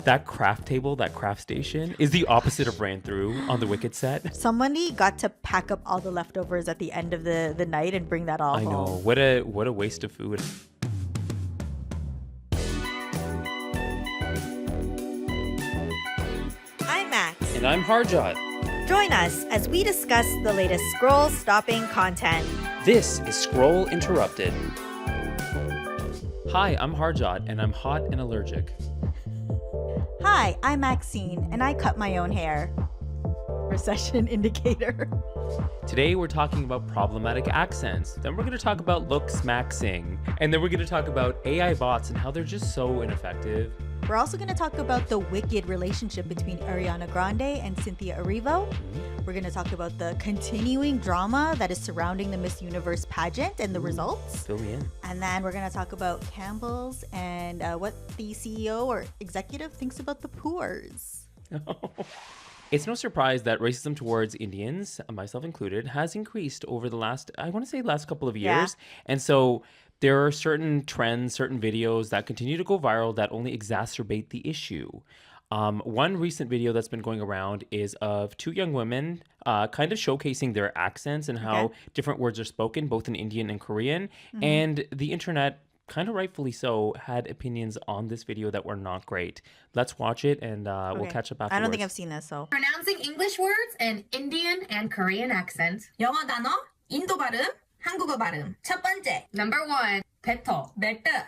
That craft table, that craft station, is the opposite of ran through on the Wicked set. Somebody got to pack up all the leftovers at the end of the night and bring that all I know. home. What a waste of food. I'm Max. And I'm Harjot. Join us as we discuss the latest scroll-stopping content. This is Scroll Interrupted. Hi, I'm Harjot, and I'm hot and allergic. Hi, I'm Maxine, and I cut my own hair. Recession indicator. Today we're talking about problematic accents. Then we're going to talk about looks maxing. And then we're going to talk about AI bots and how they're just so ineffective. We're also going to talk about the wicked relationship between Ariana Grande and Cynthia Erivo. We're going to talk about the continuing drama that is surrounding the Miss Universe pageant and the results. Fill me in. And then we're going to talk about Campbell's and what the CEO or executive thinks about the poors. It's no surprise that racism towards Indians, myself included, has increased over the last couple of years. Yeah. And so there are certain trends, certain videos that continue to go viral that only exacerbate the issue. One recent video that's been going around is of two young women kind of showcasing their accents and how different words are spoken, both in Indian and Korean. Mm-hmm. And the internet, kind of rightfully so, had opinions on this video that were not great. Let's watch it and we'll catch up afterwards. I don't think I've seen this, so. Pronouncing English words in Indian and Korean accent. 영어 단어, 인도 발음, 한국어 발음. 첫 번째. Number 1. better. better.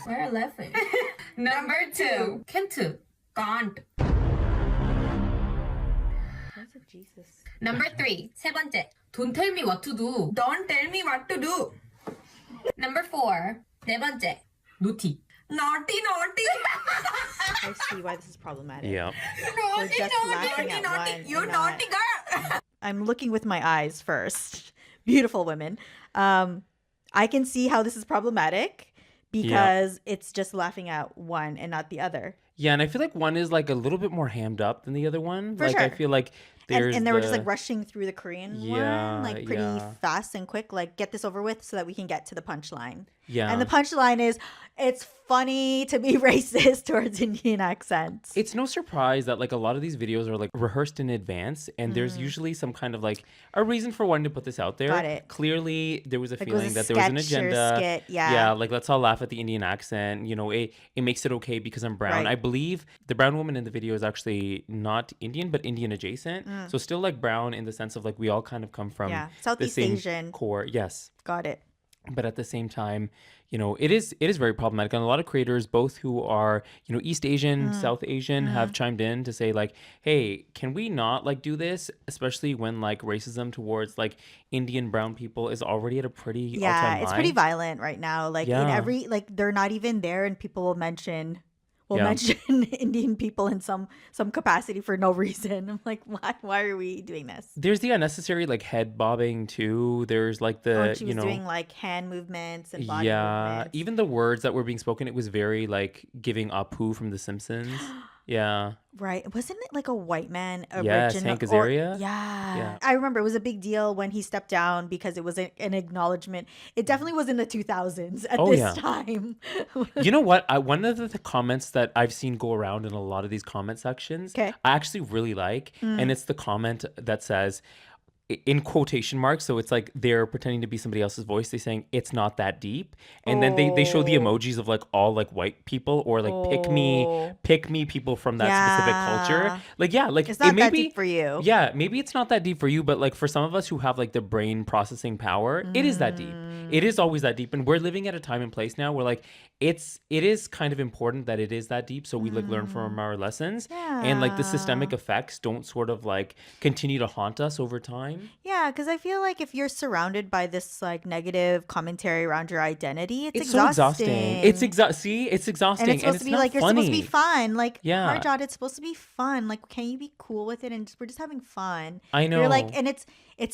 Why are you laughing? Number 2. can't. can't. Jesus. Number 3. 세 번째. Don't tell me what to do. Don't tell me what to do. Number 4. 네 번째. naughty. naughty. I see why this is problematic. Yeah. We're just laughing at one You and naughty girl. I'm looking with my eyes first. Beautiful women. I can see how this is problematic because it's just laughing at one and not the other. Yeah, and I feel like one is like a little bit more hammed up than the other one. For like sure. I feel like And they were just like rushing through the Korean Yeah, one, like pretty yeah. fast and quick, like get this over with so that we can get to the punchline. Yeah. And the punchline is, it's funny to be racist towards Indian accents. It's no surprise that like a lot of these videos are like rehearsed in advance, and there's usually some kind of like a reason for wanting to put this out there. Got it. Clearly, there was a Like it was feeling a that there was an sketch or agenda. skit, yeah. Yeah, like let's all laugh at the Indian accent. You know, it makes it okay because I'm brown. Right. I believe the brown woman in the video is actually not Indian, but Indian adjacent. So still like brown in the sense of like we all kind of come from Southeast the same Asian. core. Yes. Got it. But at the same time, you know, it is very problematic. And a lot of creators, both who are, you know, East Asian, South Asian, have chimed in to say like, hey, can we not like do this? Especially when like racism towards like Indian brown people is already at a pretty all-time high. It's pretty violent right now. Like in every, like they're not even there and people will mention Indian people in some capacity for no reason. I'm like, why are we doing this? There's the unnecessary like head bobbing too. There's like the She was doing like hand movements and body movements. Even the words that were being spoken, it was very like giving Apu from The Simpsons. Yeah. Right. Wasn't it like a white man Yes, original? Hank Azaria. Yeah. I remember it was a big deal when he stepped down because it was an acknowledgement. It definitely was in the 2000s at this time. You know what? One of the comments that I've seen go around in a lot of these comment sections, I actually really like. And it's the comment that says, in quotation marks, so it's like they're pretending to be somebody else's voice. They're saying it's not that deep, and then they show the emojis of like all like white people or like pick me people from that specific culture. Like like it's not may that be, deep for you. Yeah, maybe it's not that deep for you, but like for some of us who have like the brain processing power, it is that deep. It is always that deep, and we're living at a time and place now where like it is kind of important that it is that deep, so we like learn from our lessons, and like the systemic effects don't sort of like continue to haunt us over time. Yeah, because I feel like if you're surrounded by this like negative commentary around your identity, it's exhausting. It's exhausting. And it's supposed to be like you're supposed to be fun. Like Harjot, it's supposed to be fun. Like, can you be cool with it? And we're just having fun. I know. You're like, and it's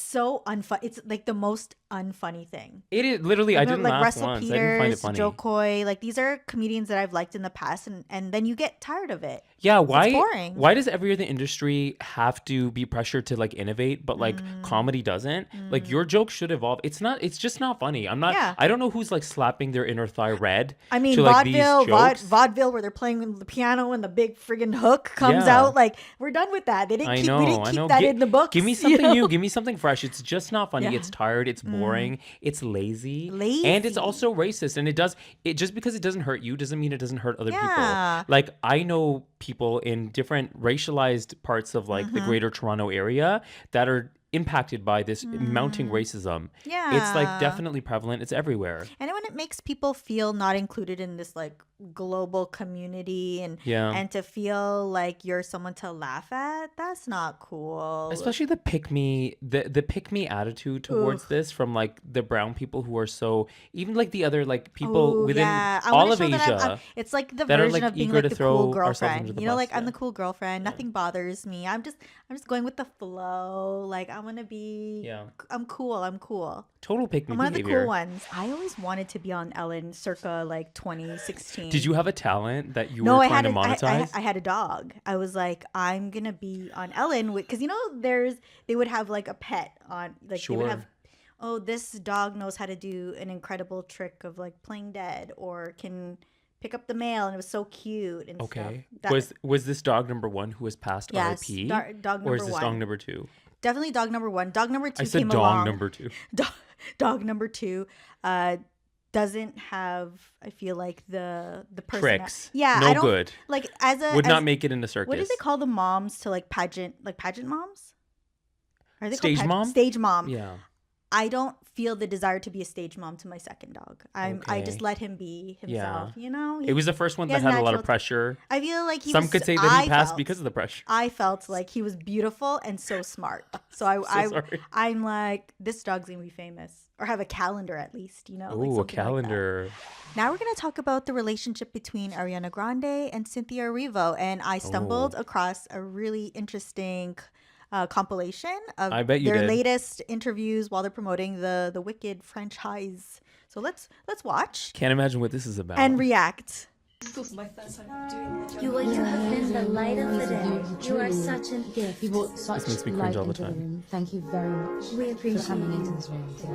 so unfun. It's like the most unfunny thing. It is literally. I didn't Like laugh Russell once. I didn't find it Peters, funny. Joe Coy, like these are comedians that I've liked in the past, and then you get tired of it. Yeah, It's boring. why does every other industry have to be pressured to like innovate, but like comedy doesn't? Like your joke should evolve. It's just not funny. Yeah. I don't know who's like slapping their inner thigh red I mean, to like these jokes. vaudeville, where they're playing the piano and the big friggin' hook comes Yeah. out. Like, we're done with that. We didn't keep that in the books. Give me something new. Give me something fresh. It's just not funny. Yeah. It's tired. It's boring. It's lazy. Lazy. And it's also racist. And it just because it doesn't hurt you doesn't mean it doesn't hurt other Yeah. people. Like I know people in different racialized parts of like the greater Toronto area that are impacted by this mounting racism. It's like Yeah. definitely prevalent. It's everywhere. And when it makes people feel not included in this like global community and to feel like you're someone to laugh at, that's not cool. Especially the pick me attitude towards this from like the brown people who are so even like the other like people Oh, within yeah. I all wanna of show that Asia. it's like the that are, version like, of being eager like to the throw cool ourselves girlfriend. under the You know, bus, like I'm yeah. the cool girlfriend. Nothing bothers me. I'm just going with the flow. Like I want to be. Yeah. I'm cool. I'm cool. Total pick me I'm one of the behavior. cool ones. I always wanted to be on Ellen circa like 2016. Did you have a talent that you No, were I trying had to a, monetize? I had a dog. I was like, I'm gonna be on Ellen because they would have like a pet on like they would Sure. have. Oh, this dog knows how to do an incredible trick of like playing dead or can pick up the mail, and it was so cute and Okay. stuff. Was this dog number one who was passed Yes, RIP? dog Or is number this one. dog number two? Definitely dog number one. Dog number two I said came dog along. number two. Dog number two doesn't have, I feel like, the person. Tricks. Yeah, No I don't good. like as a Would as, not make it in the circus. What do they call the moms to like pageant moms? Are they Stage called mom? Stage mom. Yeah. I don't feel the desire to be a stage mom to my second dog. I Okay. just let him be himself. Yeah. You know, It was the first one he that has had a lot natural of pressure. I feel like Some could say that he passed because of the pressure. I felt like he was beautiful and so smart. So sorry. I'm like, this dog's gonna be famous or have a calendar at least, you know? like Ooh, a something like that. calendar. Now we're gonna talk about the relationship between Ariana Grande and Cynthia Erivo, and I stumbled across a really interesting compilation of I bet you their did. latest interviews while they're promoting the Wicked franchise. So let's watch Can't imagine what this is about. and react. You have been the light of the day. You are such an gift. You brought such makes me cringe light all the into time. room. Thank you very much We for appreciate coming it. into this room today.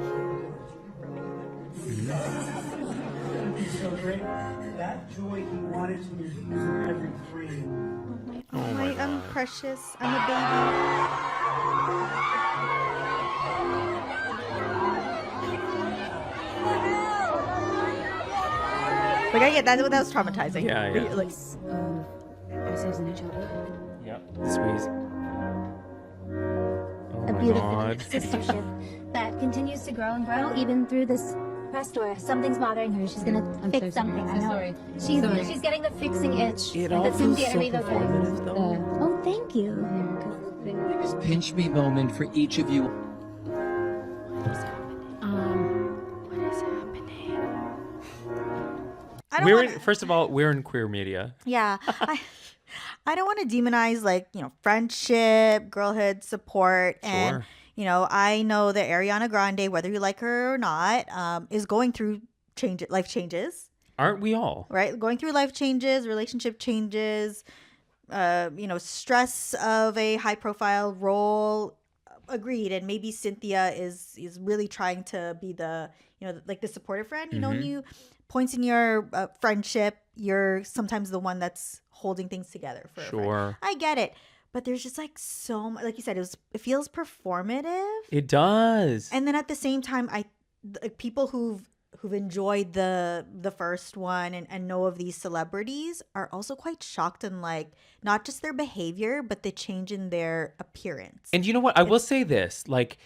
So great. That joy he wanted to infuse in every frame. Oh my, I'm precious. I'm a baby. Like I get that was traumatizing. Yeah, yeah. Like, Ourselves and each other. Yep. Squeeze. Oh A my beautiful God. sistership that continues to grow and grow even through this press tour. Something's bothering her. She's gonna I'm fix so something. sorry. I know. Sorry. She's Sorry. she's getting the fixing itch. It all that feels Cynthia so Erivo does. performative though. There. Oh, thank you. Biggest pinch me moment for each of you. I don't want. First of all, we're in queer media. Yeah, I don't want to demonize like friendship, girlhood, support, and Sure. I know that Ariana Grande, whether you like her or not, is going through life changes. Aren't we all? Right, going through life changes, relationship changes, stress of a high profile role. Agreed. And maybe Cynthia is really trying to be the like the supportive friend. New points in your friendship, you're sometimes the one that's holding things together for a friend. Sure. I get it, but there's just like so much, like you said, it feels performative. It does. And then at the same time, people who've enjoyed the first one and know of these celebrities are also quite shocked and like not just their behavior, but the change in their appearance. And you know what? I will say this, like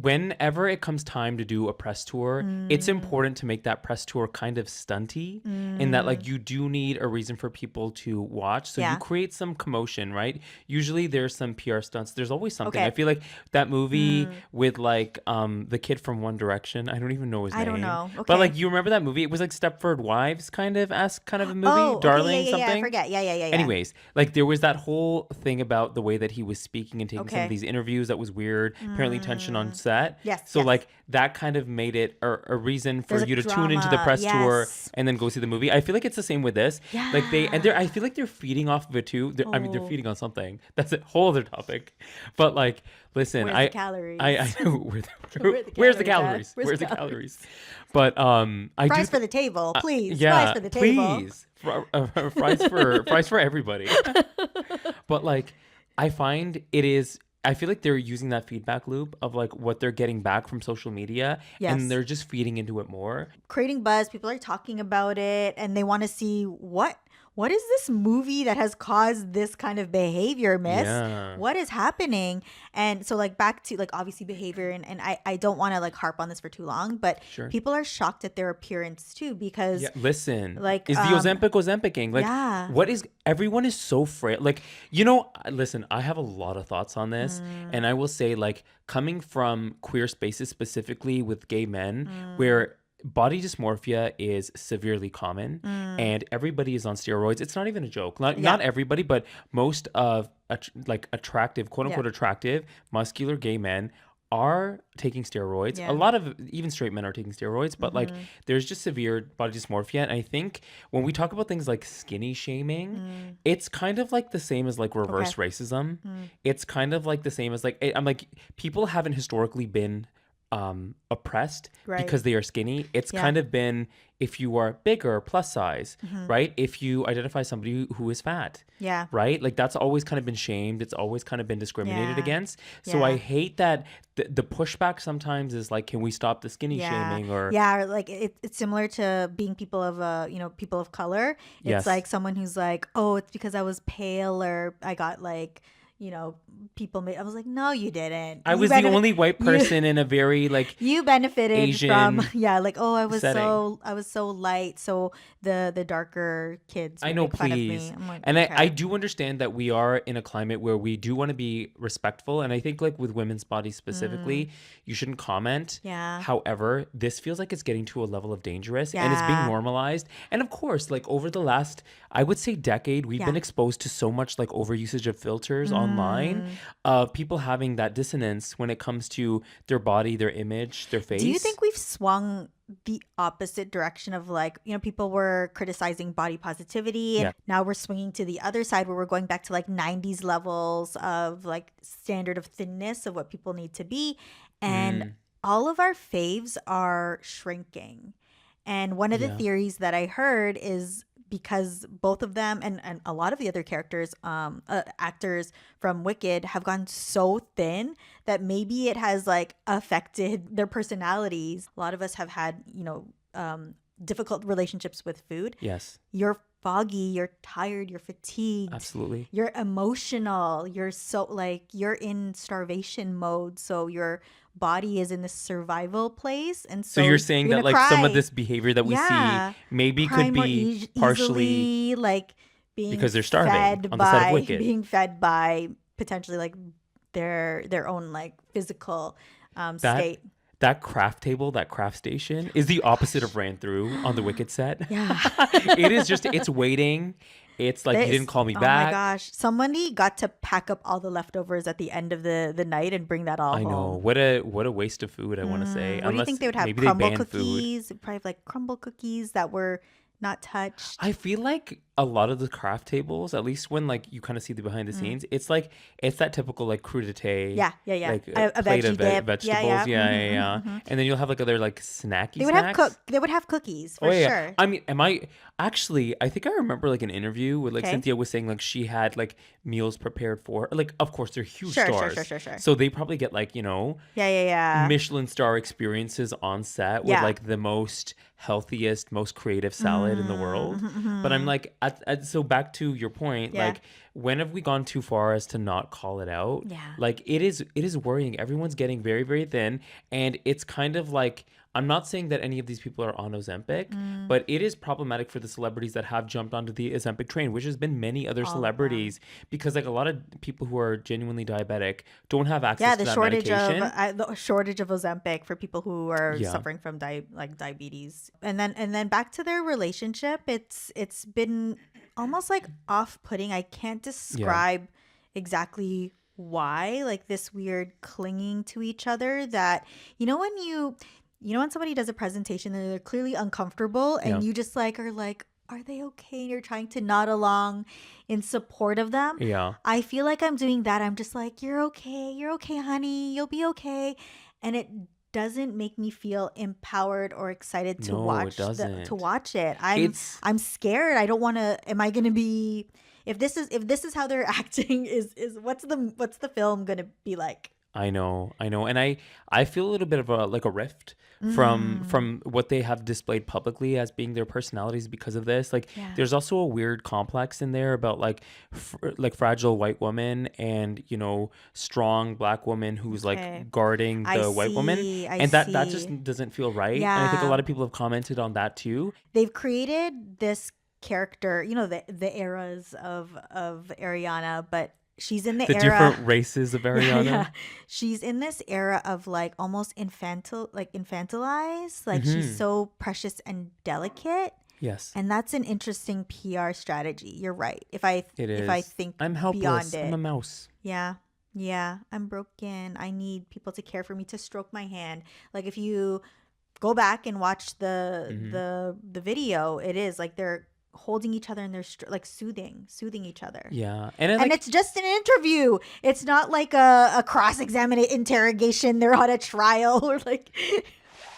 whenever it comes time to do a press tour, it's important to make that press tour kind of stunty in that like you do need a reason for people to watch. So Yeah. you create some commotion, right? Usually there's some PR stunts. There's always something. Okay. I feel like that movie with like the kid from One Direction. I don't even know his name. I don't know. But Okay. like you remember that movie? It was like Stepford Wives kind of kind of a movie. Oh, okay, Darling yeah, something. I forget. Yeah. Anyways, like there was that whole thing about the way that he was speaking and taking some Okay. of these interviews that was weird. Apparently tension on set. Yes, So yes. like that kind of made it a reason for There's a you to tune into the drama, press tour yes. and then go see the movie. I feel like it's the same with this. Like I feel like they're feeding off of it too. I mean, they're Oh. feeding on something. That's a whole other topic. But like, listen, Where's the calories? I know Where's where's the the calories at? calories? Where's the calories? But I Fries do for the table, please. yeah, Fries for the table. please. Fries for everybody. But like, I find it is. I feel like they're using that feedback loop of like what they're getting back from social media, Yes. and they're just feeding into it more. Creating buzz, people are talking about it, and they want to see what is this movie that has caused this kind of behavior, miss? Yeah. What is happening? And so like back to like obviously behavior, and I don't want to like harp on this for too long, but Sure. people are shocked at their appearance too, because Yeah, listen. like, Is the Ozempicing? Like, yeah. what is? Everyone is so frail. Like, listen. I have a lot of thoughts on this, and I will say, like, coming from queer spaces specifically with gay men, where body dysmorphia is severely common, and everybody is on steroids. It's not even a joke. Not everybody, but most of attractive, quote unquote, attractive, muscular gay men are taking steroids. Yeah. A lot of even straight men are taking steroids, but like there's just severe body dysmorphia. And I think when we talk about things like skinny shaming, it's kind of like the same as like reverse racism. It's kind of like the same as like, I'm like, people haven't historically been oppressed Right. because they are skinny. It's Yeah. kind of been if you are bigger, plus size, right? If you identify somebody who is fat, Yeah. right? Like that's always kind of been shamed. It's always kind of been discriminated Yeah. against. So Yeah. I hate that the pushback sometimes is like, can we stop the skinny shaming? Or or like it's similar to being people of people of color. It's Yes. like someone who's like, oh, it's because I was pale, or I got like, people made. I was like, no, you didn't. I You was the benefit- only white you- person in a very like You benefited from Asian like, oh, I was setting. so light, so the darker kids I would know, make fun of please. me. I'm like, And okay. I do understand that we are in a climate where we do want to be respectful. And I think like with women's bodies specifically, you shouldn't comment. Yeah. However, this feels like it's getting to a level of dangerous and it's being Yeah. normalized. And of course, like over the last, I would say decade, we've been Yeah. exposed to so much like overusage of filters online, of people having that dissonance when it comes to their body, their image, their face. Do you think we've swung the opposite direction of like, people were criticizing body positivity, and Yeah. now we're swinging to the other side where we're going back to like 90s levels of like standard of thinness of what people need to be, and all of our faves are shrinking. And one of the Yeah. theories that I heard is because both of them and a lot of the other characters, actors from Wicked, have gone so thin that maybe it has like affected their personalities. A lot of us have had, difficult relationships with food. Yes, You're foggy, you're tired, you're fatigued. absolutely. You're emotional. You're so like you're in starvation mode. So your body is in this survival place, and So you're saying that gonna like some of cry. this behavior that we Yeah. see maybe Cry could more be partially easily, like being because they're starving fed on the set of by Wicked. being fed by potentially like their own like physical state. that craft table, that craft station is the opposite of ran through on the Wicked set. Yeah. It is just, it's waiting. It's like, you didn't call me Oh back. my gosh. Somebody got to pack up all the leftovers at the end of the night and bring that all I know. home. What a waste of food, I want to say. What do you think they would have? Maybe Crumble banned food. cookies? Probably have, like crumble cookies that were not touched. I feel like a lot of the craft tables, at least when like you kind of see the behind the scenes, it's that typical like crudité. Yeah. Like A plate of veggie dip. vegetables. Yeah. Yeah. And then you'll have like other like snacky They would snacks. They would have cookies for Oh yeah. sure. I mean, I think I remember like an interview where like Okay. Cynthia was saying like she had like meals prepared for, like, of course they're huge Sure. stars. So they probably get like, Yeah. Michelin star experiences on set with Yeah. like the most healthiest, most creative salad in the world. But I'm like, so back to your point, Yeah. like, when have we gone too far as to not call it out? Yeah. Like it is worrying. Everyone's getting very, very thin. And it's kind of like, I'm not saying that any of these people are on Ozempic, but it is problematic for the celebrities that have jumped onto the Ozempic train, which has been many other celebrities, because like a lot of people who are genuinely diabetic don't have access Yeah, to the that shortage medication. of the shortage of Ozempic for people who are Yeah. suffering from diabetes, and then back to their relationship. It's been almost like off-putting. I can't describe exactly why, like this weird clinging to each other that, when somebody does a presentation and they're clearly uncomfortable Yeah. and you just like are like, are they okay? And you're trying to nod along in support of them. Yeah. I feel like I'm doing that. I'm just like, you're okay, honey, you'll be okay. And it doesn't make me feel empowered or excited to No, it watch doesn't. to watch it. It's I'm scared. I don't want to. Am I going to be? If this is how they're acting, is what's the film going to be like? I know, and I feel a little bit of a rift from what they have displayed publicly as being their personalities because of this. Like, Yeah. there's also a weird complex in there about like fragile white woman and strong black woman who's Okay. like guarding I the white woman, see, I and that see. just doesn't feel right. And I think a Yeah. lot of people have commented on that too. They've created this character, the eras of Ariana, but she's in the The era. different races of Ariana. Yeah. She's in this era of like almost infantilized. Like she's so precious and delicate. Yes, And that's an interesting PR strategy. You're right. If I it think I'm helpless. beyond it. I'm a mouse. Yeah. Yeah. I'm broken. I need people to care for me, to stroke my hand. Like if you go back and watch the video, it is like they're holding each other and they're like soothing each other. Yeah, And it's just an interview. It's not like a cross-examination interrogation. They're on a trial or like.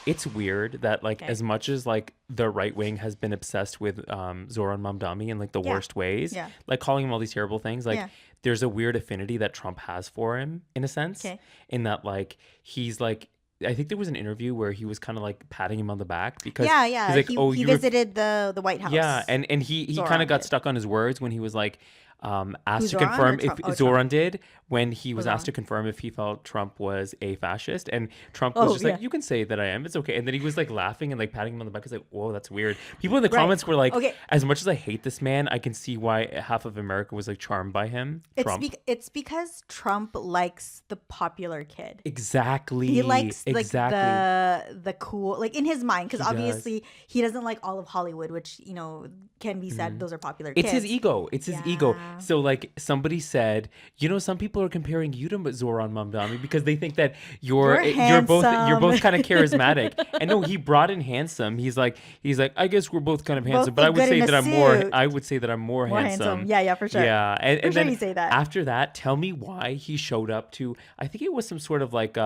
It's weird that like Okay. as much as like the right wing has been obsessed with Zoran Mamdani in like the Yeah. worst ways, Yeah. like calling him all these terrible things, like Yeah. there's a weird affinity that Trump has for him in a sense. Okay. In that like he's like, I think there was an interview where he was kind of like patting him on the back because Yeah. he's like, he oh, he you ref- visited the White House. yeah, and he Zoran kind of got did. stuck on his words when he was like asked Who, to Zoran confirm or Trump? if Oh, Zoran Trump. did, when he was asked to Zoran. confirm if he felt Trump was a fascist, and Trump was Oh, just like, yeah. you can say that I am, it's okay. And then he was like laughing and like patting him on the back. I was like, whoa, that's weird. People in the Right. comments were like, Okay. as much as I hate this man, I can see why half of America was like charmed by him. Trump. It's because Trump likes the popular kid. Exactly. He likes like exactly. the cool, like in his mind, because He does. obviously he doesn't like all of Hollywood, which can be said those are popular It's kids. his ego. It's his ego. Yeah. So like somebody said, some people are comparing you to Zoran Mamdani because they think that you're both handsome. kind of charismatic. And no, he brought in handsome. He's like I guess we're both kind of handsome, but look I would good say in a that I'm more suit. I would say that I'm more handsome. Yeah, for sure. Yeah, and For sure then you say that. after that, tell me why he showed up to, I think it was some sort of like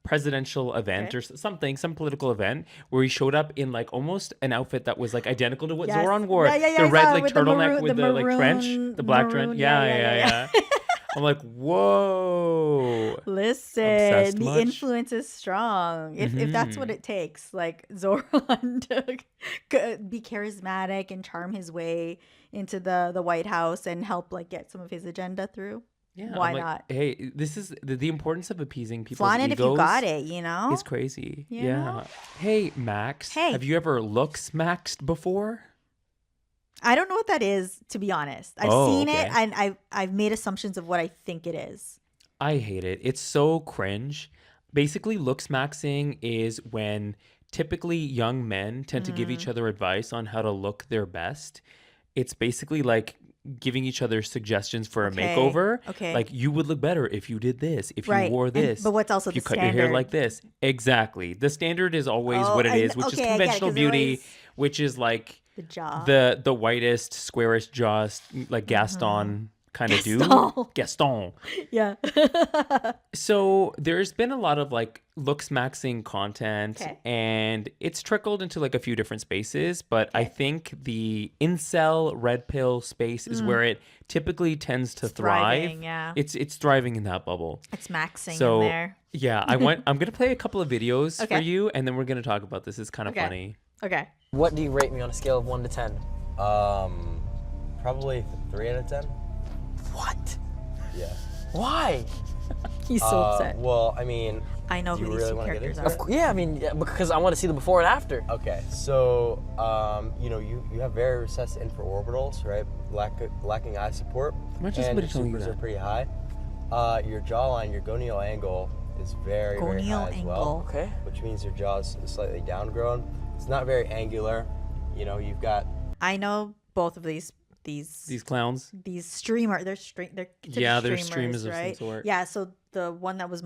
presidential event Okay. or something, some political event where he showed up in like almost an outfit that was like identical to what Yes. Zoran wore. Yeah, the I red saw it like with the turtleneck maroon- with the the like trench, maroon- the black maroon, trench. yeah, Yeah. I'm like, whoa. Listen, Obsessed the much? influence is strong. If that's what it takes, like Zoran to be charismatic and charm his way into the White House and help like get some of his agenda through. Yeah, Why I'm like, not? Hey, this is the importance of appeasing people's Flaunt it egos. if you got it, It's crazy. You Yeah. know? Hey, Max. Hey. Have you ever looks maxed before? I don't know what that is, to be honest. I've Oh, seen okay. it and I've made assumptions of what I think it is. I hate it. It's so cringe. Basically, looks maxing is when typically young men tend to give each other advice on how to look their best. It's basically like giving each other suggestions for a Okay, makeover. okay. Like, you would look better if you did this, if Right, you wore and- this. but what's also if you the cut your hair standard? like this. Exactly. The standard is always Oh, what it I is, kn- which is okay, I get it, conventional 'cause they beauty, always- which is like The jaw. the whitest, squarest jaw, like Gaston kind of dude. Gaston. Gaston. Yeah. So there's been a lot of like looks maxing content, Okay. and it's trickled into like a few different spaces, but I think the incel red pill space is where it typically tends to thrive. thriving, yeah. It's thriving in that bubble. It's maxing So in there. yeah, I'm gonna play a couple of videos for Okay. you, and then we're gonna talk about this. It's kind of Okay. funny. Okay. What do you rate me on a scale of 1 to 10? Probably 3 out of 10. What? Yeah. Why? He's so upset. Well, I mean, I know you who these really two wanna get characters into are. it? Yeah, I mean, yeah, because I want to see the before and after. okay. So, you have very recessed infraorbitals, right? Lacking eye support. Imagine and somebody your telling you supers that. are pretty high. Your jawline, your gonial angle is very, very Gonial high as angle. well. Okay. Which means your jaw's slightly downgrown. It's not very angular. You've got I know both of these These clowns. these streamer they're considered Yeah, they're streamers, streamers of some right? sort. Yeah, so the one that was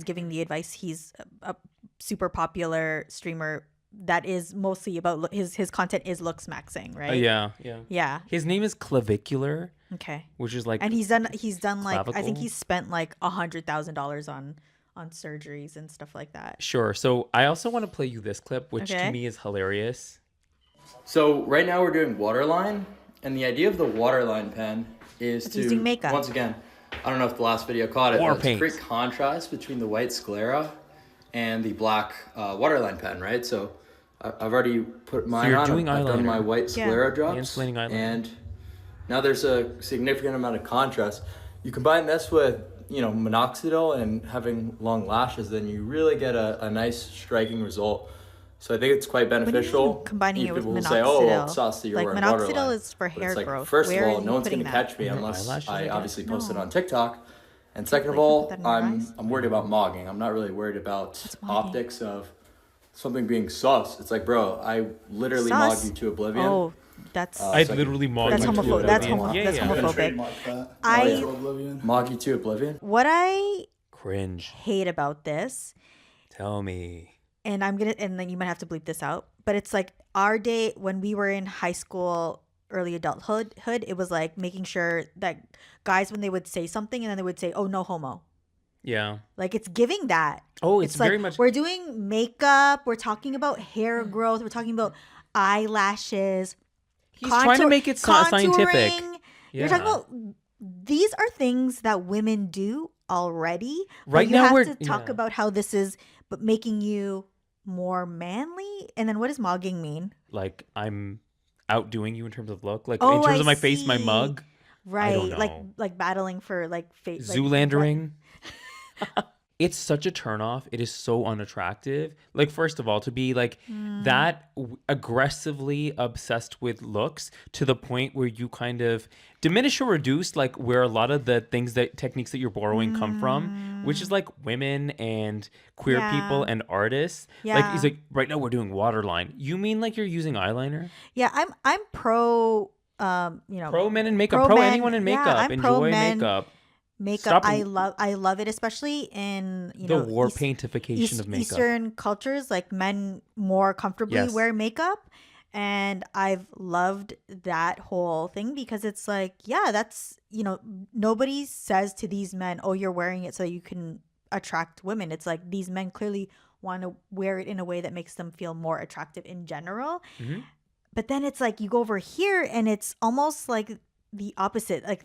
giving the advice, he's a super popular streamer that is mostly about his content is looks maxing, right? Yeah. Yeah. His name is Clavicular, Okay. which is like And he's done like, I think clavicle? he's spent like $100,000 on surgeries and stuff like that. Sure. So I also want to play you this clip, which Okay. to me is hilarious. So right now we're doing waterline, and the idea of the waterline pen is to using makeup. once again, I don't know if the last video caught it, War but to paint. create contrast between the white sclera and the black waterline pen, right? So I've already put mine you're on. doing I've done eyeliner. my white Yeah. sclera drops, Mansplaining eyeliner. and now there's a significant amount of contrast. You combine this with minoxidil and having long lashes, then you really get a nice striking result. So I think it's quite What do you beneficial. mean combining it with People will minoxidil? say, "Oh, well, it's sauce that you're Like wearing minoxidil waterline." is for But hair it's like, growth. first Where of are all, you no one's putting gonna that? catch me Your unless eyelashes, I I guess? obviously post it No. on TikTok. And second of Like, you all, put that in your eyes? I'm worried about mogging. I'm not really worried about mogging? optics of something being sus. It's like, bro, I literally Sus? mogged you to oblivion. Oh, that's I so I literally mogged that's you to homophobic. That's oblivion. that's Yeah. homophobic. Trademark that. I- To oblivion. Mog you to oblivion. What I Cringe. hate about this, Tell me. and then you might have to bleep this out, but it's like our day when we were in high school, early adulthood, it was like making sure that guys, when they would say something and then they would say, "Oh, no homo." Yeah. Like it's giving that. Oh, it's like very much. we're doing makeup, we're talking about hair growth, we're talking about eyelashes. He's trying to make it scientific. contouring. You're talking Yeah. about these are things that women do already. but Right you now have we're- to talk yeah. about how this is but making you more manly. And then what does mogging mean? Like I'm outdoing you in terms of look. Like Oh, in terms I of my face, my see. mug. Right. Like know. battling for like face Zoolandering. It's such a turnoff. It is so unattractive. Like, first of all, to be like that aggressively obsessed with looks to the point where you kind of diminish or reduce like where a lot of the techniques that you're borrowing come from, which is like women and queer Yeah. people and artists. Like, Yeah. he's like, right now we're doing waterline. You mean like you're using eyeliner? Yeah, I'm pro Pro men in makeup. pro Pro men- anyone in yeah, makeup. I'm pro Enjoy men. makeup. makeup. Stop I love it, especially in the war paintification of makeup. Eastern cultures, like men more comfortably Yes. wear makeup, and I've loved that whole thing because it's like, yeah, that's nobody says to these men, "Oh, you're wearing it so you can attract women." It's like these men clearly want to wear it in a way that makes them feel more attractive in general. Mhm. But then it's like you go over here and it's almost like the opposite. Like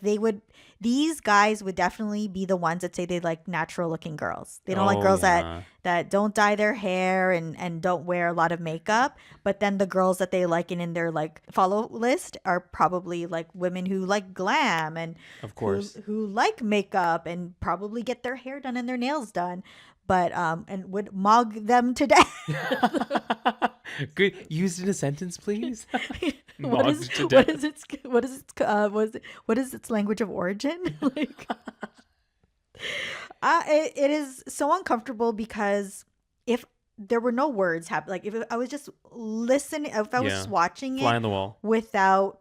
these guys would definitely be the ones that say they like natural looking girls. They don't like Oh, girls yeah. that don't dye their hair and don't wear a lot of makeup. But then the girls that they like and in their like follow list are probably like women who like glam and Of course. who like makeup and probably get their hair done and their nails done. But and would mog them to death. Good. Used in a sentence, please. What Mogged is to what death. is its what is its language of origin? Like, it is so uncomfortable because if there were no words like if I was just listening, if I was Yeah. just watching Fly it on the wall. without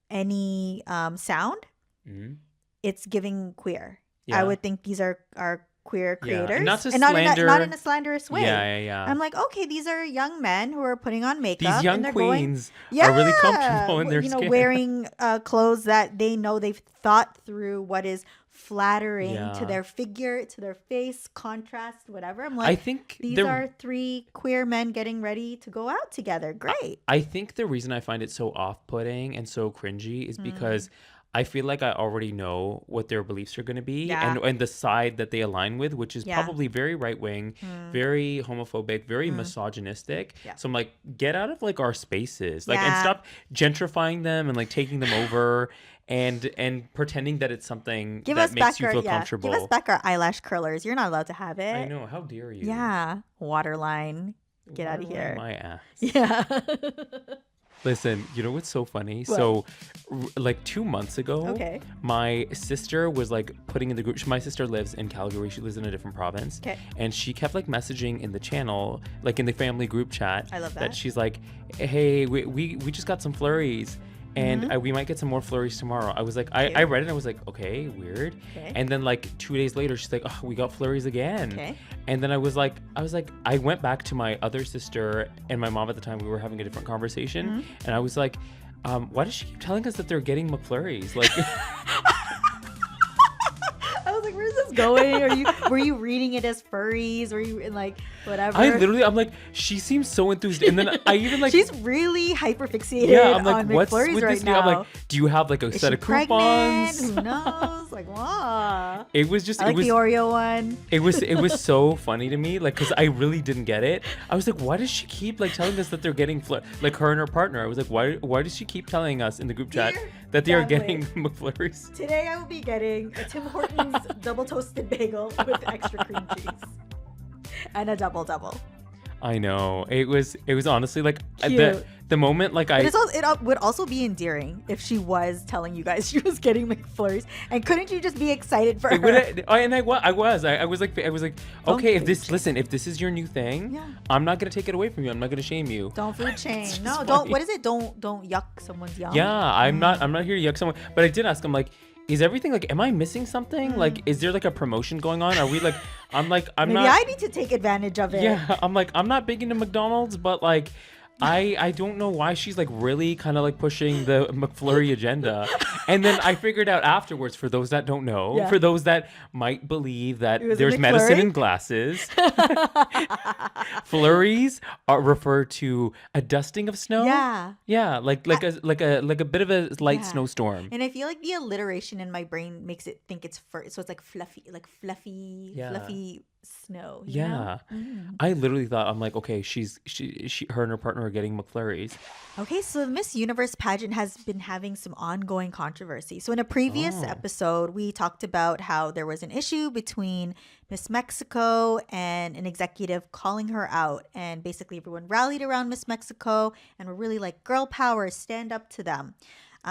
any sound, Mhm. it's giving queer. Yeah. I would think these are queer Yeah, and creators, not to not slander- in a slanderous way. Yeah. I'm like, okay, these are young men who are putting on makeup. These young and they're queens going, are really comfortable in their skin. wearing clothes that they know they've thought through what is flattering Yeah. to their figure, to their face, contrast, whatever. I'm I like, think these the- are three queer men getting ready to go out together. Great. I think the reason I find it so off-putting and so cringy is because I feel like I already know what their beliefs are going to be Yeah. and the side that they align with, which is Yeah. probably very right-wing, very homophobic, very misogynistic. Yeah. So I'm like, get out of like our spaces, like, and Yeah. stop gentrifying them and like taking them over and pretending that it's something Give that us makes back you our feel Give comfortable. us back our eyelash curlers. You're not allowed to have it. I know. How dare you? Yeah. Waterline. Get out of Waterline here. My ass. Yeah. Listen, you know what's so funny? So, like 2 months ago, Okay. my sister was like putting in the group. My sister lives in Calgary. She lives in a different province. Okay. And she kept like messaging in the channel, like in the family group chat. I love that. She's like, hey, we just got some flurries. and we might get some more flurries tomorrow. I was like, I read it and I was like, okay, weird. Okay. And then like 2 days later, she's like, oh, we got flurries again. Okay. And then I was like, I went back to my other sister and my mom at the time. We were having a different conversation, and I was like, why does she keep telling us that they're getting McFlurries? Like, I was like, where's this going? Were you reading it as furries? Were you in like whatever? I'm like, she seems so enthused. And then I even like, she's really hyper fixated I'm like, on what's McFlurries with right this? now. I'm like, do you have like a Is set she of pregnant? coupons? Who knows? Like, wow. It was just, I like it was the Oreo one. It was so funny to me, like, because I really didn't get it. I was like, why does she keep like telling us that they're getting like her and her partner? I was like, why does she keep telling us in the group chat Dear that they are family. getting McFlurries? Today I will be getting a Tim Hortons double toasted bagel with extra cream cheese and a double. I know, it was honestly like Cute. the moment like But it would also be endearing if she was telling you guys she was getting McFlurries, and couldn't you just be excited for her? I was like, Don't okay, if food this shame. listen, if this is your new thing, Yeah. I'm not gonna take it away from you. I'm not gonna shame you. Don't food chain. just No, funny. don't. What is it? Don't yuck someone's yum. Yeah, I'm not here to yuck someone, but I did ask him like, is everything like, am I missing something? Like, is there like a promotion going on? Are we like, I'm Maybe not. I need to take advantage of it. Yeah, I'm like, I'm not big into McDonald's, but like, I don't know why she's like really kind of like pushing the McFlurry agenda. And then I figured out afterwards, for those that don't know, Yeah. for those that might believe that It was a there's medicine McFlurry? in glasses, flurries are refer to a dusting of snow. Yeah. Yeah, like a bit of a light Yeah. snowstorm. And I feel like the alliteration in my brain makes it think it's fur. So it's like fluffy, Yeah. fluffy snow. you know? Yeah, I literally thought, I'm like, okay, she her and her partner are getting McFlurries. Okay, so the Miss Universe pageant has been having some ongoing controversy. So in a previous episode, we talked about how there was an issue between Miss Mexico and an executive calling her out. And basically everyone rallied around Miss Mexico and were really like, girl power, stand up to them.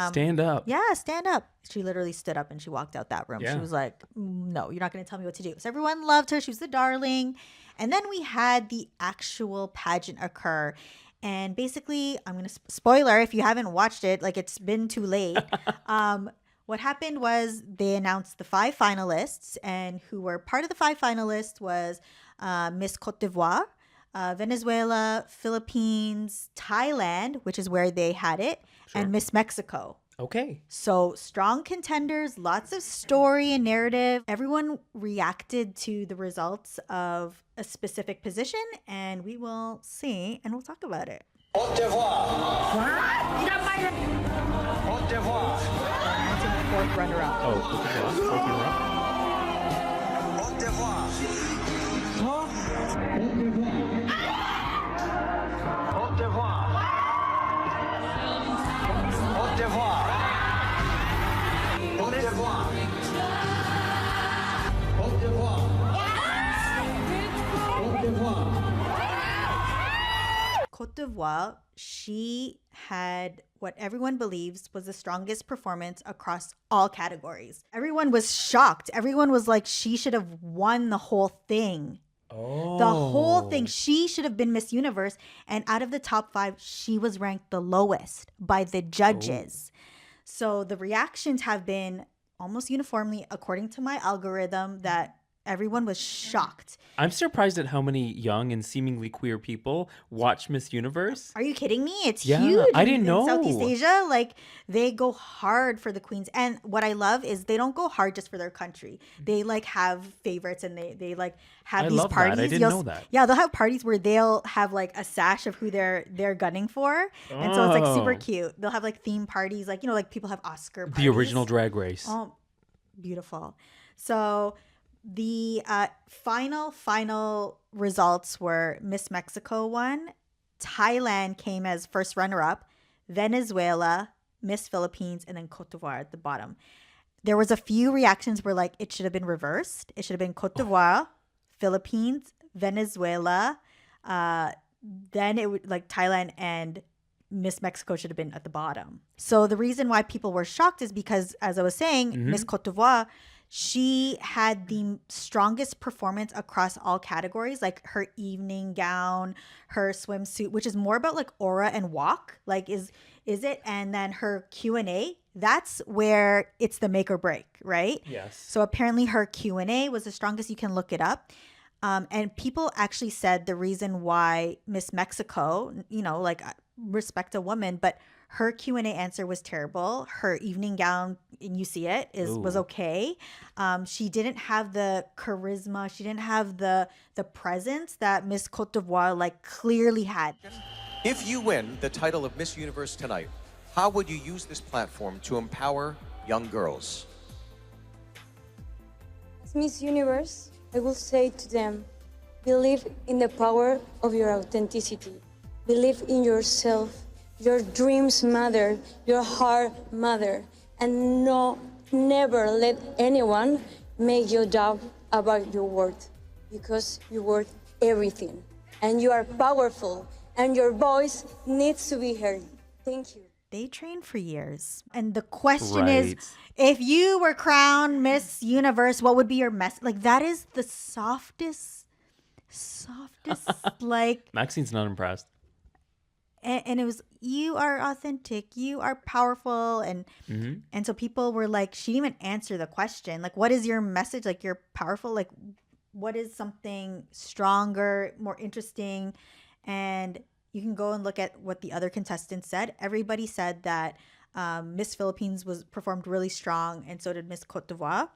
Stand up. Yeah, stand up. She literally stood up and she walked out that room. She Yeah. was like, no, you're not going to tell me what to do. So everyone loved her. She was the darling. And then we had the actual pageant occur. And basically, I'm going to spoiler if you haven't watched it, like it's been too late. What happened was they announced the 5 finalists, and who were part of the 5 finalists was Miss Cote d'Ivoire, Venezuela, Philippines, Thailand, which is where they had it, and Miss Mexico. Okay. So strong contenders, lots of story and narrative. Everyone reacted to the results of a specific position, and we will see and we'll talk about it. Cote d'Ivoire. Cote d'Ivoire. Fourth runner-up. Oh, fourth runner-up. Cote d'Ivoire. Cote d'Ivoire. Cote d'Ivoire. Cote d'Ivoire. Cote d'Ivoire. Cote d'Ivoire. Cote d'Ivoire, she had what everyone believes was the strongest performance across all categories. Everyone was shocked. Everyone was like, she should have won the whole thing. Oh. The whole thing. She should have been Miss Universe. And out of the top 5, she was ranked the lowest by the judges. So the reactions have been almost uniformly, according to my algorithm, that everyone was shocked. I'm surprised at how many young and seemingly queer people watch Miss Universe. Are you kidding me? It's Yeah, huge. I didn't in know. Southeast Asia, like they go hard for the queens. And what I love is they don't go hard just for their country. They like have favorites, and they like have I these love that. parties. I didn't know that. Yeah, they'll have parties where they'll have like a sash of who they're gunning for. And so it's like super Oh. cute. They'll have like theme parties, like, you know, like people have Oscar parties. The original Drag Race. Oh, beautiful. So the final results were Miss Mexico won, Thailand came as first runner-up, Venezuela, Miss Philippines, and then Cote d'Ivoire at the bottom. There was a few reactions where like it should have been reversed. It should have been Cote d'Ivoire, Philippines, Venezuela, then it would like Thailand and Miss Mexico should have been at the bottom. So the reason why people were shocked is because, as I was saying, Miss Cote d'Ivoire, she had the strongest performance across all categories, like her evening gown, her swimsuit, which is more about like aura and walk, like is is it? And then her Q&A, that's where it's the make or break, right? Yes. So apparently her Q&A was the strongest. You can look it up. And people actually said the reason why Miss Mexico, like respect a woman, but her Q&A answer was terrible. Her evening gown, and you see it, was okay. She didn't have the charisma. She didn't have the presence that Miss Cote d'Ivoire like clearly had. If you win the title of Miss Universe tonight, how would you use this platform to empower young girls? As Miss Universe, I will say to them, believe in the power of your authenticity. Believe in yourself. Your dreams matter. Your heart matter. And never let anyone make you doubt about your worth, because you're worth everything. And you are powerful, and your voice needs to be heard. Thank you. They trained for years. And the question is, if you were crowned Miss Universe, what would be your message? Like, that is the softest, like... Maxine's not impressed. And it was, you are authentic, you are powerful. And so people were like, she didn't even answer the question. Like, what is your message? Like, you're powerful. Like, what is something stronger, more interesting? And you can go and look at what the other contestants said. Everybody said that Miss Philippines performed really strong, and so did Miss Cote d'Ivoire.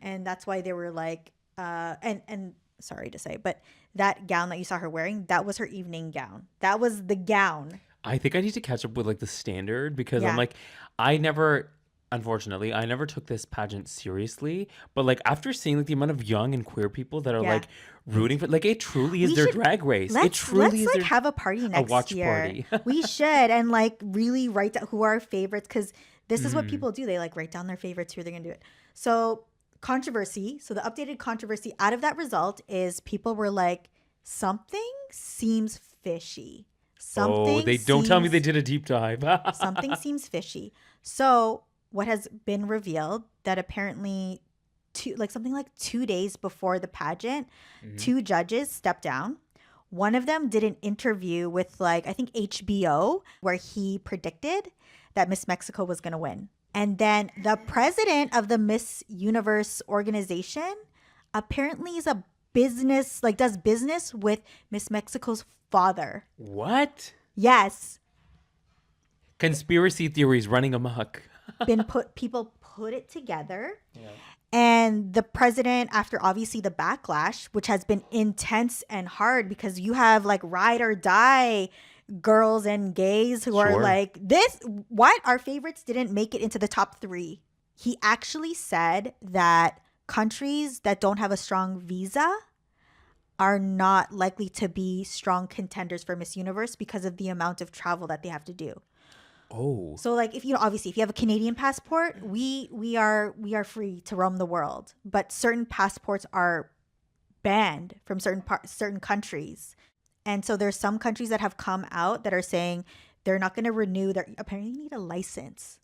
And that's why they were like, and sorry to say, but that gown that you saw her wearing, that was her evening gown. That was the gown. I think I need to catch up with like the standard, because I'm Yeah. like, unfortunately, I never took this pageant seriously. But like after seeing like the amount of young and queer people that are Yeah. like rooting for, like, it truly is We their should- drag race. It Let's truly is like their have a party next watch year. party. We should, and like really write down who are our favorites, because this is what people do. They like write down their favorites, who they're gonna do it. So controversy. So the updated controversy out of that result is people were like, something seems fishy. Something. They don't tell me seems- they did a deep dive. something seems fishy. So what has been revealed that apparently something like 2 days before the pageant, two judges stepped down. One of them did an interview with like, I think HBO, where he predicted that Miss Mexico was going to win. And then the president of the Miss Universe organization apparently is a business, like does business with Miss Mexico's father. What? Yes. Conspiracy theories running amok. People put it together. And the president, after obviously the backlash, which has been intense and hard, because you have like ride or die girls and gays who are Sure. like, our favorites didn't make it into the top 3. He actually said that countries that don't have a strong visa are not likely to be strong contenders for Miss Universe because of the amount of travel that they have to do. Oh. So like, if you obviously if you have a Canadian passport, we are free to roam the world, but certain passports are banned from certain countries. And so there's some countries that have come out that are saying they're not going to renew their, apparently you need a license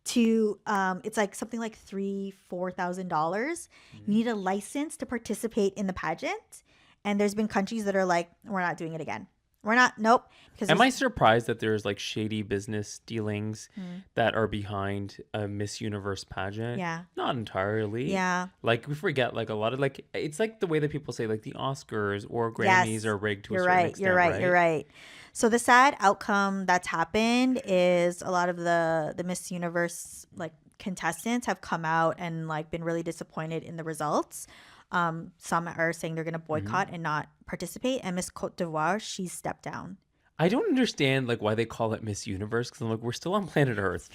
to it's like something like $4,000. You need a license to participate in the pageant. And there's been countries that are like, we're not doing it again. We're not. Nope. Because Am I surprised that there's like shady business dealings that are behind a Miss Universe pageant? Yeah. Not entirely. Yeah. Like we forget like a lot of like, it's like the way that people say like the Oscars or Grammys are rigged to a certain extent, You're right. So the sad outcome that's happened is a lot of the Miss Universe like contestants have come out and like been really disappointed in the results. Some are saying they're going to boycott and not participate. And Miss Cote d'Ivoire, she's stepped down. I don't understand like why they call it Miss Universe, because I'm like, we're still on planet Earth.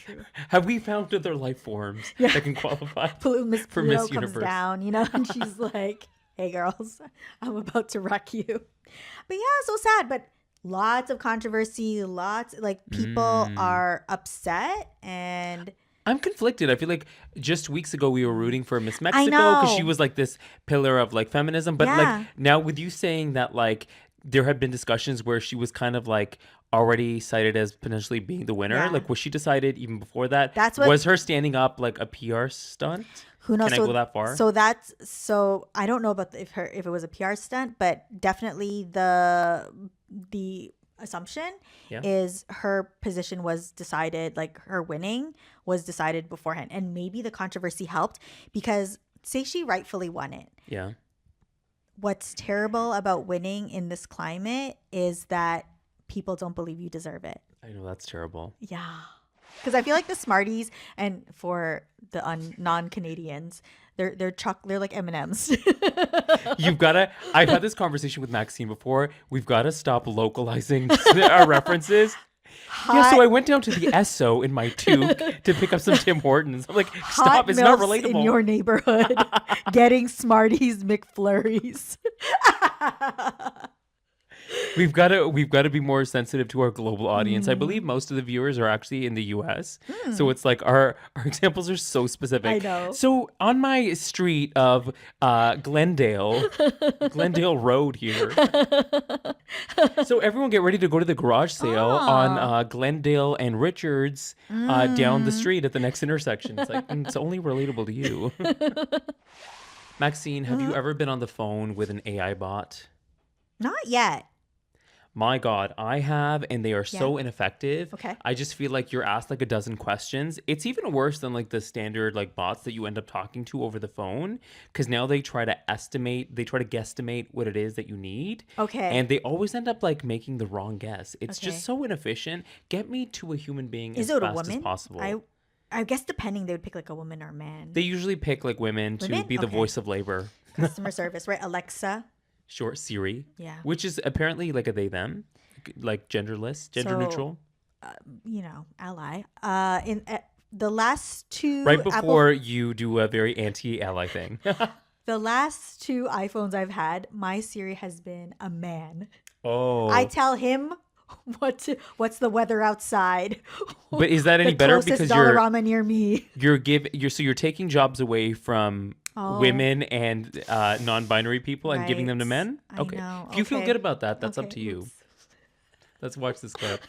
Have we found other life forms that can qualify Miss for Pluto Miss comes Universe? down, and she's like, hey girls, I'm about to wreck you. But yeah, so sad. But lots of controversy, like people are upset, and I'm conflicted. I feel like just weeks ago we were rooting for Miss Mexico because she was like this pillar of like feminism. But like now with you saying that like there had been discussions where she was kind of like already cited as potentially being the winner. Yeah. Like was she decided even before that? That's what- was her standing up like a PR stunt? who knows? Can I go that far? So I don't know about if it was a PR stunt, but definitely the assumption Yeah. is her position was decided, like her winning was decided beforehand. And maybe the controversy helped because say she rightfully won it. Yeah. What's terrible about winning in this climate is that people don't believe you deserve it. I know, that's terrible. Yeah. Because I feel like the Smarties, and for the non-Canadians, they're like M&Ms. You've got to, I've had this conversation with Maxine before. We've got to stop localizing our references. Yeah, so I went down to the Esso in my toque to pick up some Tim Hortons. I'm like, stop, Hot it's not Milfs relatable. in your neighborhood getting Smarties McFlurries. We've got to be more sensitive to our global audience. I believe most of the viewers are actually in the US. So it's like our examples are so specific. I know. So on my street of Glendale Road here. So everyone get ready to go to the garage sale on Glendale and Richards down the street at the next intersection. It's like, it's only relatable to you. Maxine, have you ever been on the phone with an AI bot? Not yet. My God, I have, and they are so Yeah. ineffective. Okay. I just feel like you're asked like a dozen questions. It's even worse than like the standard like bots that you end up talking to over the phone, because now they try to guesstimate what it is that you need. Okay. And they always end up like making the wrong guess. It's Okay. just so inefficient. Get me to a human being Is as it a fast woman? as possible. I guess depending, they would pick like a woman or a man. They usually pick like women to Women? be the Okay. voice of labor. Customer service, right? Alexa. Short Siri. Yeah. Which is apparently like a they them, like genderless, gender So, neutral. Ally. In the last two Right before you do a very anti-ally thing. the last two iPhones I've had, my Siri has been a man. Oh. I tell him what's the weather outside. But is that any The better closest because Dollarama near me? you're taking jobs away from Oh. women and non-binary people and giving them to Right. men? I Okay. know. If you feel Okay. good about that, that's up Okay. to you. Let's watch this clip.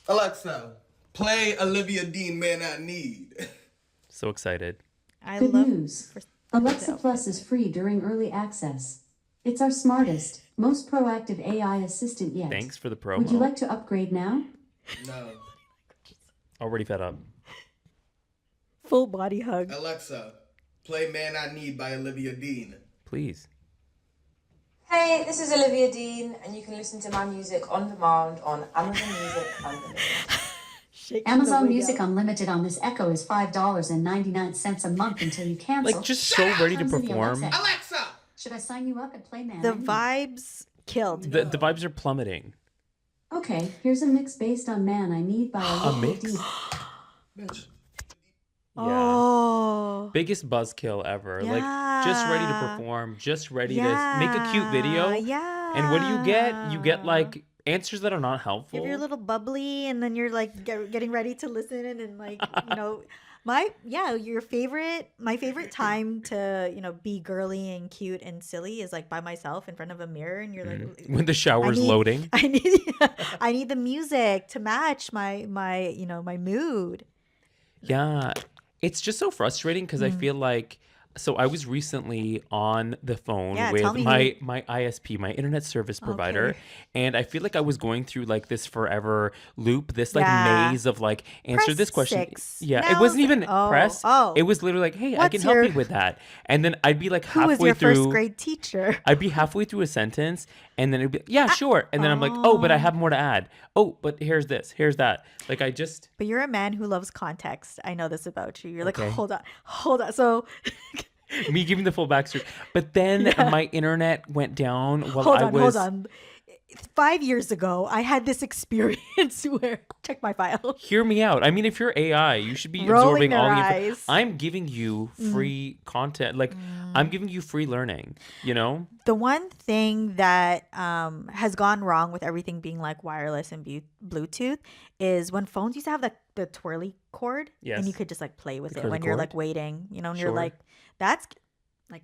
Alexa, play Olivia Dean Man I Need. So excited. I Good love news. Alexa Plus is free during early access. It's our smartest, most proactive AI assistant yet. Thanks for the promo. Would you like to upgrade now? No. Already fed up. full body hug. Alexa, play Man I Need by Olivia Dean. Please. Hey, this is Olivia Dean, and you can listen to my music on demand on Amazon Music Unlimited. Amazon Music Unlimited on this Echo is $5.99 a month until you cancel. Like, just so ready to Comes in the perform. Alexa! Should I sign you up and play Man? The I Need? vibes killed. The vibes are plummeting. Okay, here's a mix based on Man I Need by A Olivia mix? Dean. Yeah. Oh. Biggest buzzkill ever. Like, just ready to Yeah. perform, just ready to make a cute video. Yeah. And what do you get? You get like answers that are not helpful. If you're a little bubbly and then you're like getting ready to listen and like, my favorite time to, be girly and cute and silly is like by myself in front of a mirror and you're like when the shower's loading. I need the music to match my mood. Yeah. It's just so frustrating because I feel like so I was recently on the phone Yeah, with tell me my ISP, my internet service provider, Okay. and I feel like I was going through like this forever loop, this like Yeah. maze of like answer Press this question. 6. Yeah, Now it wasn't even oh, press. oh. It was literally like, hey, I What's can help your- you with that. And then I'd be like Who halfway was your through first grade teacher? I'd be halfway through a sentence and then it'd be yeah, sure. And then I'm like, oh, but I have more to add. Oh, but here's this, here's that. Like I just But you're a man who loves context. I know this about you. You're like, Okay. hold on. So me giving the full backstory. But then my internet went down while hold on. 5 years ago, I had this experience where check my file. Hear me out. I mean, if you're AI, you should be Rolling absorbing their all the eyes. I'm giving you free content. Like, I'm giving you free learning, The one thing that has gone wrong with everything being like wireless and Bluetooth is when phones used to have the twirly cord Yes. and you could just like play with The it curly when you're cord? like waiting, and you're Sure. like, that's like,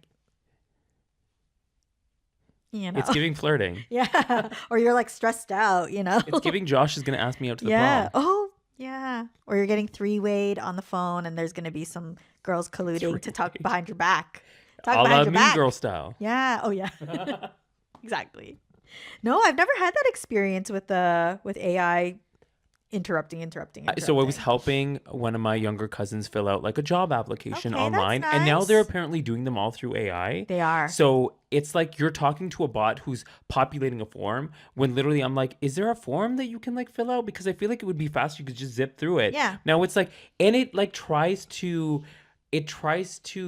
It's giving flirting. yeah, or you're like stressed out, It's giving Josh is going to ask me out to the yeah. prom. Oh, yeah. Or you're getting three-wayed on the phone and there's going to be some girls colluding to talk behind your back. Talk A la behind your Mean back. Girl style. Yeah. Oh, yeah. Exactly. No, I've never had that experience with AI interrupting. So I was helping one of my younger cousins fill out like a job application Okay, that's online, and now they're nice. apparently doing them all through AI. They are. So it's like you're talking to a bot who's populating a form when literally I'm like, is there a form that you can like fill out? Because I feel like it would be faster. You could just zip through it. Yeah. Now it's like, and it like tries to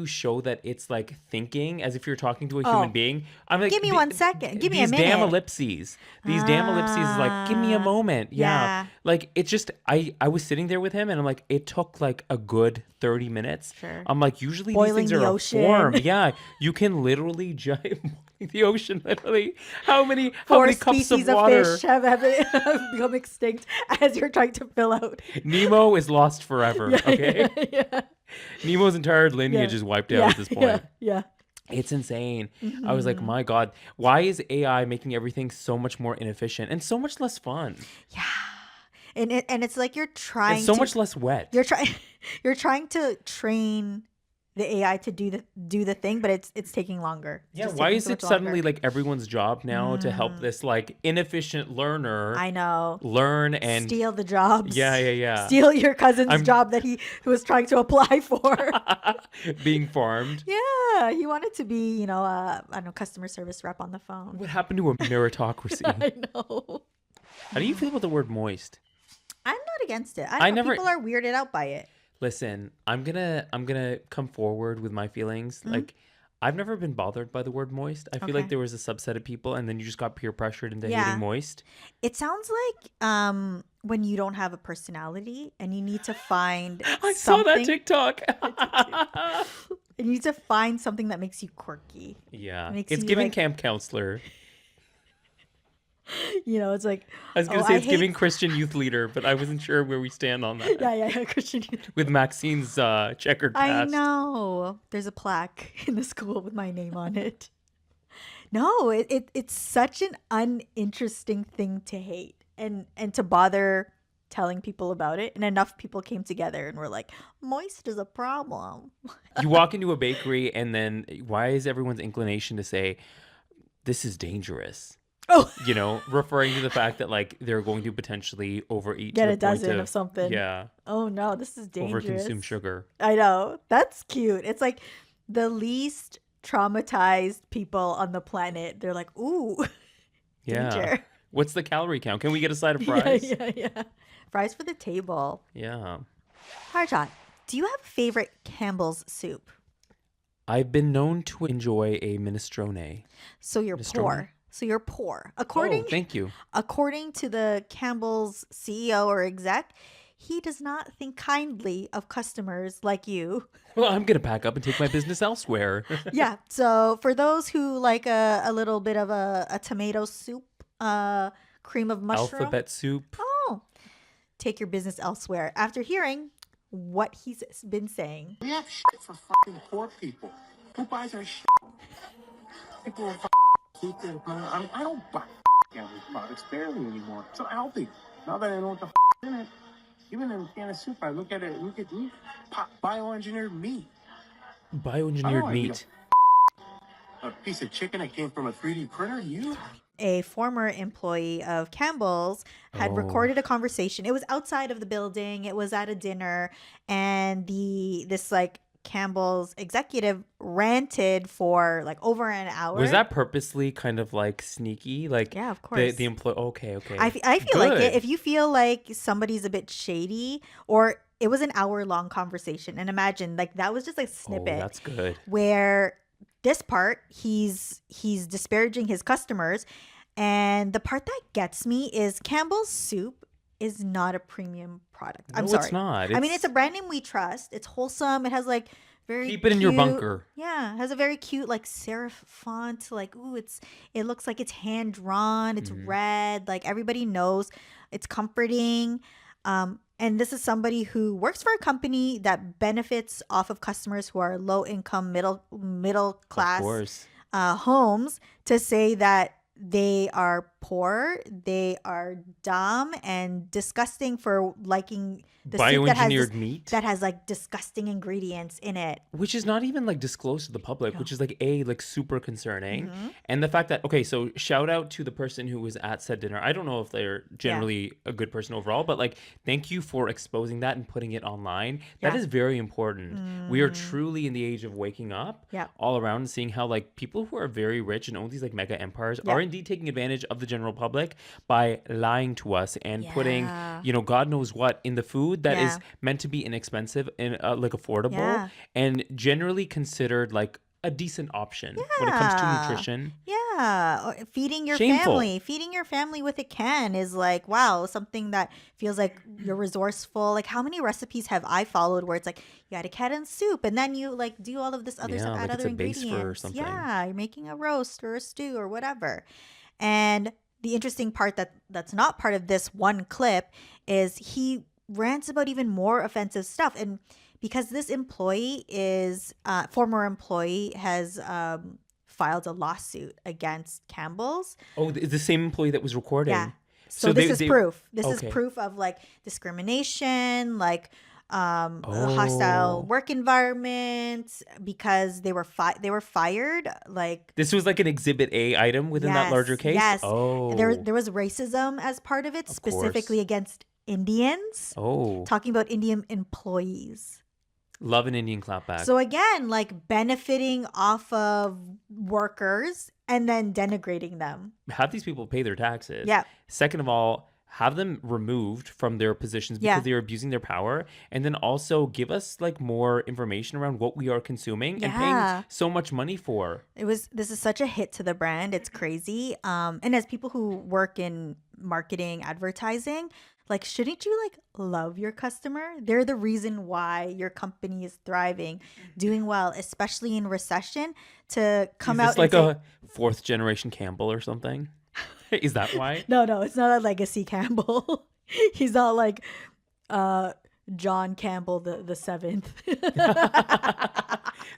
show that it's like thinking as if you're talking to a human Oh. being. I'm like, Give me 1 second. Give me a these damn minute. ellipses. These damn ellipses is like, give me a moment. Yeah. yeah. Like it's just I was sitting there with him and I'm like, it took like a good 30 minutes. Sure. I'm like, usually Boiling these things the are ocean. a form. Yeah. You can literally the ocean literally. How many Four cups of species of water? fish have become extinct as you're trying to fill out. Nemo is lost forever. Yeah, Okay. yeah. Nemo's entire lineage Yeah. is wiped out Yeah, at this point. Yeah. It's insane. I was like, Mhm. my God, why is AI making everything so much more inefficient and so much less fun? And it's like you're trying And so to, much less wet. you're trying to train the AI to do the thing, but it's taking longer. It's Yeah, just why taking is so it much longer. suddenly like everyone's job now to help this like inefficient learner I know. learn and Steal the jobs. Yeah. Steal your cousin's I'm- job that he was trying to apply for. being farmed? Yeah, he wanted to be, I don't know, customer service rep on the phone. What happened to a meritocracy? I know. How do you feel about the word moist? I'm not against it. I I know never- people are weirded out by it. Listen, I'm gonna come forward with my feelings. Mhm. Like, I've never been bothered by the word moist. I feel Okay. like there was a subset of people, and then you just got peer pressured into Yeah. hating moist. It sounds like when you don't have a personality and you need to find I saw that something. TikTok. You need to find something that makes you quirky. Yeah, Makes it's you, giving like- camp counselor. It's like I was gonna oh, say I it's giving hate- Christian youth leader, but I wasn't sure where we stand on that. Yeah, Christian youth. With Maxine's checkered I past. know. There's a plaque in the school with my name on it. No, it's such an uninteresting thing to hate and to bother telling people about it. And enough people came together and were like, moist is a problem. You walk into a bakery, and then why is everyone's inclination to say, "This is dangerous"? Oh. Referring to the fact that like they're going to potentially overeat. Get to a the point dozen of something. Yeah. Oh no, this is dangerous. Overconsume sugar. I know. That's cute. It's like the least traumatized people on the planet. They're like, ooh, Yeah. danger. What's the calorie count? Can we get a side of fries? Yeah. Fries for the table. Yeah. Harjot, do you have a favorite Campbell's soup? I've been known to enjoy a minestrone. So you're Minestrone? poor. So you're poor. Oh, thank you. According to the Campbell's CEO or exec, he does not think kindly of customers like you. Well, I'm gonna pack up and take my business elsewhere. Yeah. So for those who like a little bit of a tomato soup, cream of mushroom. Alphabet soup. Oh, take your business elsewhere. After hearing what he's been saying. We have shit for fucking poor people. Who buys our shit? People are fucking I don't buy Campbell's products barely anymore. It's so healthy. Now that I know what the in it, even in a can of soup, I look at it. Look at me, bioengineered meat. Bioengineered meat. A piece of chicken that came from a 3D printer. You. A former employee of Campbell's had Oh. recorded a conversation. It was outside of the building. It was at a dinner, and this like Campbell's executive ranted for like over an hour. Was that purposely kind of like sneaky? Like Yeah, of course. The employee. Okay. I feel like Good. it. If you feel like somebody's a bit shady, or it was an hour-long conversation, and imagine like that was just like a snippet. Oh, that's good. Where this part he's disparaging his customers, and the part that gets me is Campbell's soup is not a premium product. I'm No, sorry. it's not. I mean, It's- it's a brand name we trust. It's wholesome. It has like very Keep it in your cute- bunker. Yeah, it has a very cute like serif font. Like, ooh, it looks like it's hand drawn. It's Mm-hmm. red. Like everybody knows. It's comforting. And this is somebody who works for a company that benefits off of customers who are low income, middle class course. homes, to say that they are poor, they are dumb and disgusting for liking the soup Bioengineered meat? that has like disgusting ingredients in it. Which is not even like disclosed to the public, which is like super concerning. Mhm. And the fact that, okay, so shout out to the person who was at said dinner. I don't know if they're generally a good person overall, but like, thank you for exposing that and putting it online. That Yeah. is very important. We are truly in the age of waking up Yeah. all around and seeing how like people who are very rich and own these like mega empires Yeah. are indeed taking advantage of the general public by lying to us and putting, Yeah. you know, God knows what in the food that is Yeah. meant to be inexpensive and like affordable Yeah. and generally considered like a decent option when it comes to Yeah. nutrition. Yeah, or feeding your Shameful. family with a can is like, wow, something that feels like you're resourceful. Like, how many recipes have I followed where it's like you add a can in soup and then you like do all of this other Yeah, stuff, add like it's other a base for ingredients. something. Yeah, you're making a roast or a stew or whatever. And the interesting part that's not part of this one clip is he rants about even more offensive stuff. And because this employee is former employee has filed a lawsuit against Campbell's. Oh, the same employee that was recording. Yeah. So this is proof. This is okay. proof of like discrimination, like hostile work environment because they were fired. Like This was like an Exhibit A item within that larger case? Yes. Oh. There was racism as part of it, specifically against Indians. Oh. Talking about Indian employees. Love an Indian clapback. So again, like benefiting off of workers and then denigrating them. Have these people pay their taxes. Yeah. Second of all, have them removed from their positions because Yeah. they're abusing their power. And then also give us like more information around what we are consuming and Yeah. paying so much money for. This is such a hit to the brand. It's crazy. And as people who work in marketing, advertising, like, shouldn't you like love your customer? They're the reason why your company is thriving, doing well, especially in recession. To come Is out this like and say, a fourth generation Campbell or something? Is that why? no, it's not a legacy Campbell. He's not like John Campbell the seventh.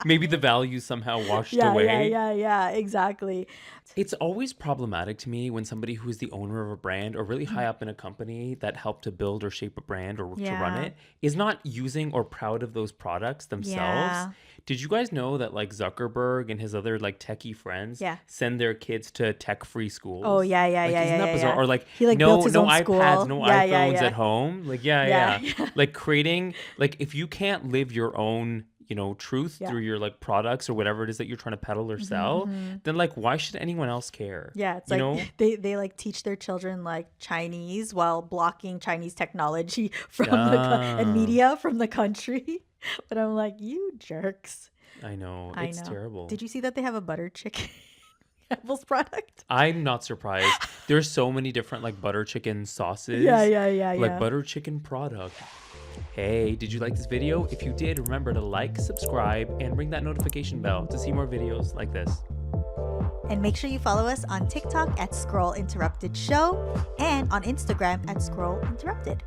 Maybe the value somehow washed away. Yeah, exactly. It's always problematic to me when somebody who is the owner of a brand or really high up in a company that helped to build or shape a brand or to run Yeah. it is not using or proud of those products themselves. Yeah. Did you guys know that like Zuckerberg and his other like techie friends Yeah. send their kids to tech-free schools? Oh, yeah, Like, isn't that yeah, bizarre? yeah. Or like He, like, no built his own iPads, school. no Yeah, iPhones yeah. at home. Like yeah. Like creating like if you can't live your own truth Yeah. through your like products or whatever it is that you're trying to peddle or sell, then like why should anyone else care? Yeah, it's you like know? they like teach their children like Chinese while blocking Chinese technology from and media from the country. But I'm like, you jerks. I know. I It's know. terrible. Did you see that they have a butter chicken Campbell's product? I'm not surprised. There's so many different like butter chicken sauces. Yeah. Like butter chicken product. Hey, did you like this video? If you did, remember to like, subscribe, and ring that notification bell to see more videos like this. And make sure you follow us on TikTok at Scroll Interrupted Show and on Instagram at Scroll Interrupted.